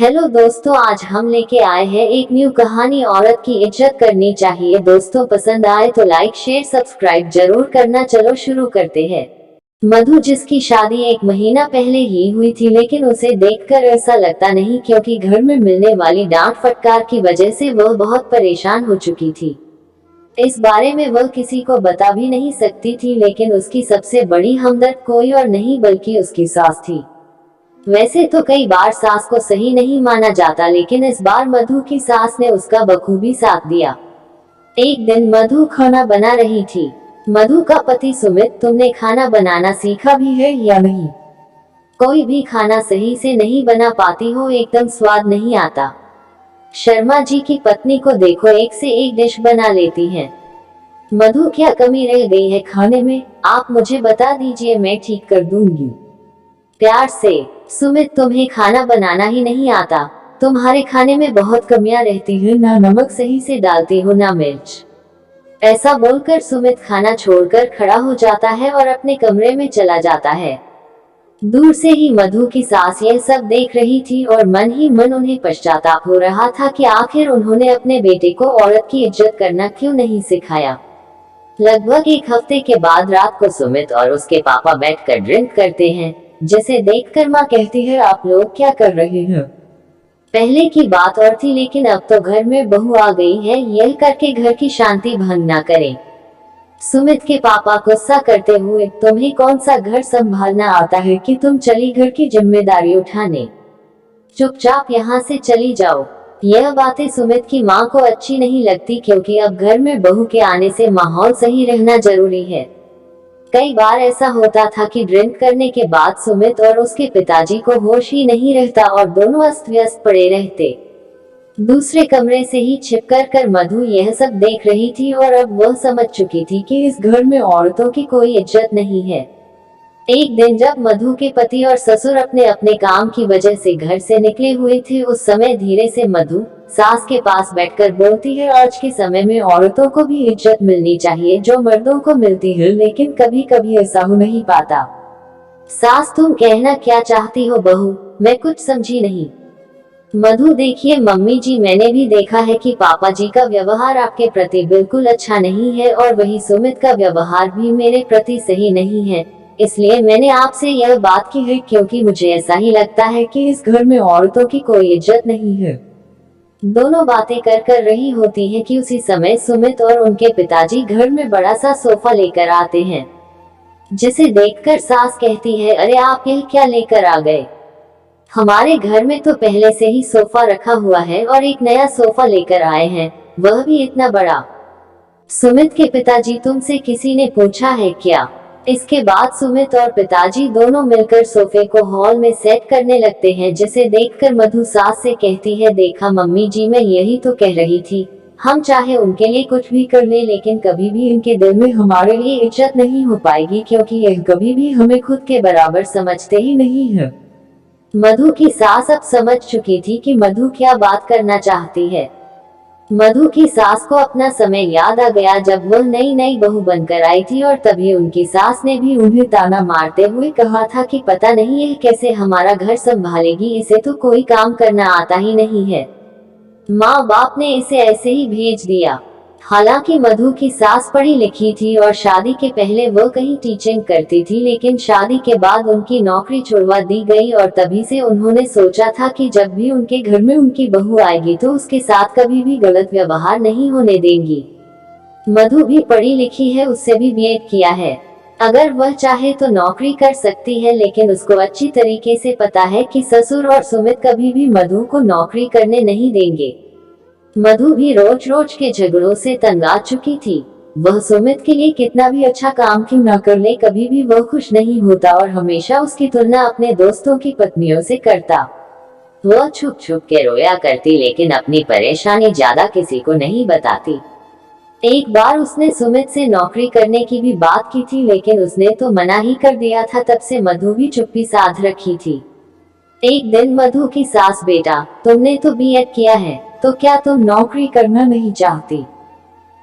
Hello दोस्तों, आज हम लेके आए हैं एक न्यू कहानी। औरत की इज्जत करनी चाहिए। दोस्तों, पसंद आए तो लाइक शेयर सब्सक्राइब जरूर करना। चलो शुरू करते हैं। मधु, जिसकी शादी एक महीना पहले ही हुई थी, लेकिन उसे देखकर ऐसा लगता नहीं, क्योंकि घर में मिलने वाली डांट फटकार की वजह से वह बहुत परेशान हो चुकी थी। इस बारे में वह किसी को बता भी नहीं सकती थी, लेकिन उसकी सबसे बड़ी हमदर्द कोई और नहीं बल्कि उसकी सास थी। वैसे तो कई बार सास को सही नहीं माना जाता, लेकिन इस बार मधु की सास ने उसका बखूबी साथ दिया। एक दिन मधु खाना बना रही थी। मधु का पति सुमित, तुमने खाना बनाना सीखा भी है या नहीं? कोई भी खाना सही से नहीं बना पाती हो, एकदम स्वाद नहीं आता। शर्मा जी की पत्नी को देखो, एक से एक डिश बना लेती हैं। मधु, क्या कमी रह गई है खाने में? आप मुझे बता दीजिए, मैं ठीक कर दूंगी। प्यार से। सुमित, तुम्हें खाना बनाना ही नहीं आता। तुम्हारे खाने में बहुत कमियां रहती है, ना नमक सही से डालती हो ना मिर्च। ऐसा बोलकर सुमित खाना छोड़कर खड़ा हो जाता है और अपने कमरे में चला जाता है। दूर से ही मधु की सास यह सब देख रही थी और मन ही मन उन्हें पश्चाताप हो रहा था कि आखिर उन्होंने अपने बेटे को औरत की इज्जत करना क्यों नहीं सिखाया। लगभग एक हफ्ते के बाद रात को सुमित और उसके पापा बैठकर ड्रिंक करते हैं, जिसे देखकर माँ कहती है, आप लोग क्या कर रहे हैं? पहले की बात और थी, लेकिन अब तो घर में बहू आ गई है, यह करके घर की शांति भंग ना करें। सुमित के पापा गुस्सा करते हुए, तुम्हें कौन सा घर संभालना आता है कि तुम चली घर की जिम्मेदारी उठाने? चुपचाप यहाँ से चली जाओ। यह बातें सुमित की माँ को अच्छी नहीं लगती, क्योंकि अब घर में बहू के आने से माहौल सही रहना जरूरी है। कई बार ऐसा होता था कि ड्रिंक करने के बाद सुमित और उसके पिताजी को होश ही नहीं रहता और दोनों अस्त व्यस्त पड़े रहते। दूसरे कमरे से ही छिपकर कर मधु यह सब देख रही थी और अब वह समझ चुकी थी कि इस घर में औरतों की कोई इज्जत नहीं है। एक दिन जब मधु के पति और ससुर अपने अपने काम की वजह से घर से निकले हुए थे, उस समय धीरे से मधु सास के पास बैठकर बोलती है, आज के समय में औरतों को भी इज्जत मिलनी चाहिए जो मर्दों को मिलती है, लेकिन कभी कभी ऐसा हो नहीं पाता। सास, तुम कहना क्या चाहती हो बहू? मैं कुछ समझी नहीं। मधु, देखिए मम्मी जी, मैंने भी देखा है कि पापा जी का व्यवहार आपके प्रति बिल्कुल अच्छा नहीं है और वही सुमित का व्यवहार भी मेरे प्रति सही नहीं है। इसलिए मैंने आपसे यह बात की है, क्योंकि मुझे ऐसा ही लगता है कि इस घर में औरतों की कोई इज्जत नहीं है। दोनों बातें कर रही होती हैं कि उसी समय सुमित और उनके पिताजी घर में बड़ा सा सोफा लेकर आते हैं, जिसे देखकर सास कहती है, अरे आप यह क्या लेकर आ गए? हमारे घर में तो पहले से ही सोफा रखा हुआ है और एक नया सोफा लेकर आए हैं, वह भी इतना बड़ा। सुमित के पिताजी, तुमसे किसी ने पूछा है क्या? इसके बाद सुमित और पिताजी दोनों मिलकर सोफे को हॉल में सेट करने लगते हैं, जिसे देखकर मधु सास से कहती है, देखा मम्मी जी, मैं यही तो कह रही थी, हम चाहे उनके लिए कुछ भी कर ले, लेकिन कभी भी इनके दिल में हमारे लिए इज्जत नहीं हो पाएगी, क्योंकि यह कभी भी हमें खुद के बराबर समझते ही नहीं है। मधु की सास अब समझ चुकी थी कि मधु क्या बात करना चाहती है। मधु की सास को अपना समय याद आ गया, जब वह नई नई बहू बनकर आई थी और तभी उनकी सास ने भी उन्हें ताना मारते हुए कहा था कि पता नहीं यह कैसे हमारा घर संभालेगी, इसे तो कोई काम करना आता ही नहीं है। माँ बाप ने इसे ऐसे ही भेज दिया। हालांकि मधु की सास पढ़ी लिखी थी और शादी के पहले वह कहीं टीचिंग करती थी, लेकिन शादी के बाद उनकी नौकरी छुड़वा दी गई और तभी से उन्होंने सोचा था कि जब भी उनके घर में उनकी बहू आएगी तो उसके साथ कभी भी गलत व्यवहार नहीं होने देंगी। मधु भी पढ़ी लिखी है, उससे भी बीएड किया है। अगर वह चाहे तो नौकरी कर सकती है, लेकिन उसको अच्छी तरीके से पता है कि ससुर और सुमित कभी भी मधु को नौकरी करने नहीं देंगे। मधु भी रोज रोज के झगड़ों से तंग आ चुकी थी। वह सुमित के लिए कितना भी अच्छा काम क्यों न कर ले, कभी भी वह खुश नहीं होता और हमेशा उसकी तुलना अपने दोस्तों की पत्नियों से करता। वह छुप छुप के रोया करती, लेकिन अपनी परेशानी ज्यादा किसी को नहीं बताती। एक बार उसने सुमित से नौकरी करने की भी बात की थी, लेकिन उसने तो मना ही कर दिया था। तब से मधु भी चुप्पी साध रखी थी। एक दिन मधु की सास, बेटा तुमने तो बीएड किया है, तो क्या तुम नौकरी करना नहीं चाहती?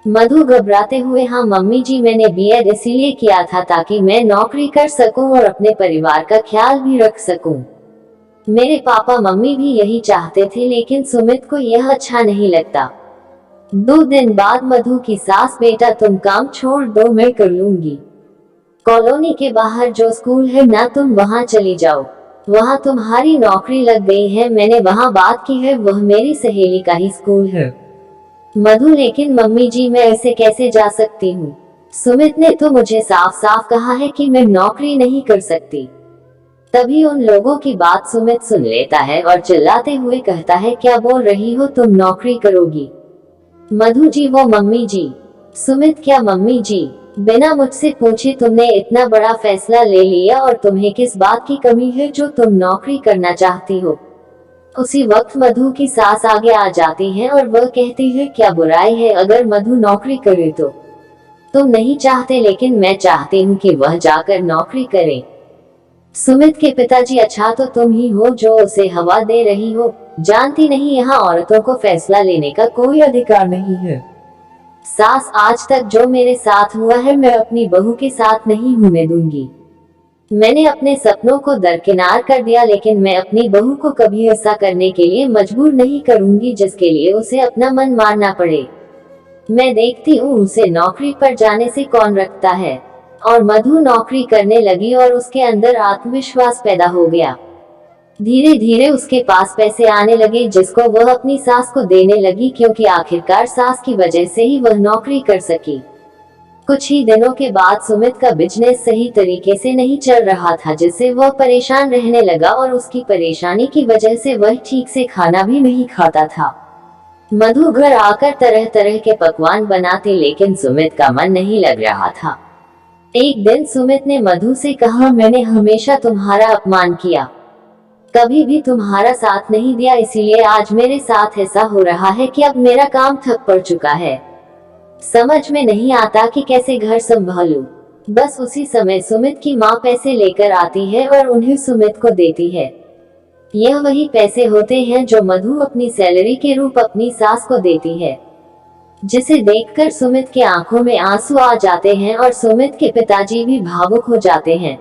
मधु घबराते हुए, हाँ मम्मी जी, मैंने बीएड इसीलिए किया था ताकि मैं नौकरी कर सकूं और अपने परिवार का ख्याल भी रख सकूं। मेरे पापा मम्मी भी यही चाहते थे, लेकिन सुमित को यह अच्छा नहीं लगता। 2 दिन बाद मधु की सास, बेटा तुम काम छोड़ दो, मैं कर लूंगी। कॉलोनी के बाहर जो स्कूल है ना, तुम वहां चली जाओ, वहां तुम्हारी नौकरी लग गई है। मैंने वहां बात की है, वह मेरी सहेली का ही स्कूल है। मधु, लेकिन मम्मी जी मैं ऐसे कैसे जा सकती हूँ? सुमित ने तो मुझे साफ साफ कहा है कि मैं नौकरी नहीं कर सकती। तभी उन लोगों की बात सुमित सुन लेता है और चिल्लाते हुए कहता है, क्या बोल रही हो, तुम नौकरी करोगी? मधु जी, वो मम्मी जी। सुमित, क्या मम्मी जी? बिना मुझसे पूछे तुमने इतना बड़ा फैसला ले लिया, और तुम्हें किस बात की कमी है जो तुम नौकरी करना चाहती हो? उसी वक्त मधु की सास आगे आ जाती है और वह कहती है, क्या बुराई है अगर मधु नौकरी करे तो? तुम नहीं चाहते, लेकिन मैं चाहती हूँ कि वह जाकर नौकरी करे। सुमित के पिताजी, अच्छा तो तुम ही हो जो उसे हवा दे रही हो। जानती नहीं, यहाँ औरतों को फैसला लेने का कोई अधिकार नहीं है। सास, आज तक जो मेरे साथ हुआ है मैं अपनी बहू के साथ नहीं होने दूंगी। मैंने अपने सपनों को दरकिनार कर दिया, लेकिन मैं अपनी बहू को कभी ऐसा करने के लिए मजबूर नहीं करूंगी जिसके लिए उसे अपना मन मारना पड़े। मैं देखती हूँ उसे नौकरी पर जाने से कौन रखता है। और मधु नौकरी करने लगी और उसके अंदर आत्मविश्वास पैदा हो गया। धीरे धीरे उसके पास पैसे आने लगे, जिसको वह अपनी सास को देने लगी, क्योंकि आखिरकार सास की वजह से ही वह नौकरी कर सकी। कुछ ही दिनों के बाद सुमित का बिजनेस सही तरीके से नहीं चल रहा था, जिससे वह परेशान रहने लगा, और उसकी परेशानी की वजह से वह ठीक से खाना भी नहीं खाता था। मधु घर आकर तरह तरह के पकवान बनाती, लेकिन सुमित का मन नहीं लग रहा था। एक दिन सुमित ने मधु से कहा, मैंने हमेशा तुम्हारा अपमान किया, कभी भी तुम्हारा साथ नहीं दिया, इसीलिए आज मेरे साथ ऐसा हो रहा है कि अब मेरा काम ठप पड़ चुका है। समझ में नहीं आता कि कैसे घर संभालूं। बस उसी समय सुमित की माँ पैसे लेकर आती है और उन्हें सुमित को देती है। यह वही पैसे होते हैं जो मधु अपनी सैलरी के रूप अपनी सास को देती है, जिसे देखकर सुमित के आंखों में आंसू आ जाते हैं और सुमित के पिताजी भी भावुक हो जाते हैं।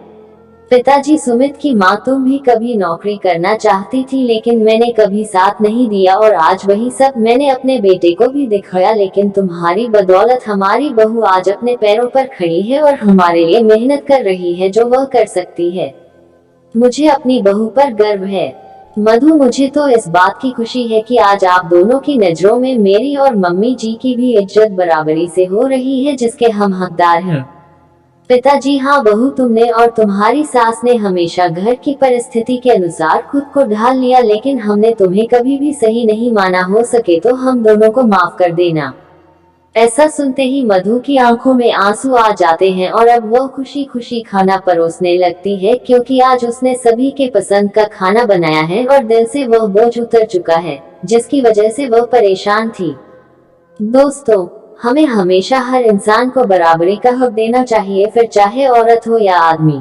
पिताजी, सुमित की माँ, तुम भी कभी नौकरी करना चाहती थी, लेकिन मैंने कभी साथ नहीं दिया, और आज वही सब मैंने अपने बेटे को भी दिखाया, लेकिन तुम्हारी बदौलत हमारी बहू आज अपने पैरों पर खड़ी है और हमारे लिए मेहनत कर रही है जो वह कर सकती है। मुझे अपनी बहू पर गर्व है। मधु, मुझे तो इस बात की खुशी है कि आज आप दोनों की नजरों में मेरी और मम्मी जी की भी इज्जत बराबरी से हो रही है, जिसके हम हकदार हैं। पिताजी, हाँ बहू, तुमने और तुम्हारी सास ने हमेशा घर की परिस्थिति के अनुसार खुद को ढाल लिया, लेकिन हमने तुम्हें कभी भी सही नहीं माना। हो सके तो हम दोनों को माफ कर देना। ऐसा सुनते ही मधु की आंखों में आंसू आ जाते हैं और अब वह खुशी खुशी खाना परोसने लगती है, क्योंकि आज उसने सभी के पसंद का खाना बनाया है और दिल से वह बोझ उतर चुका है, जिसकी वजह से वह परेशान थी। दोस्तों, हमें हमेशा हर इंसान को बराबरी का हक देना चाहिए, फिर चाहे औरत हो या आदमी।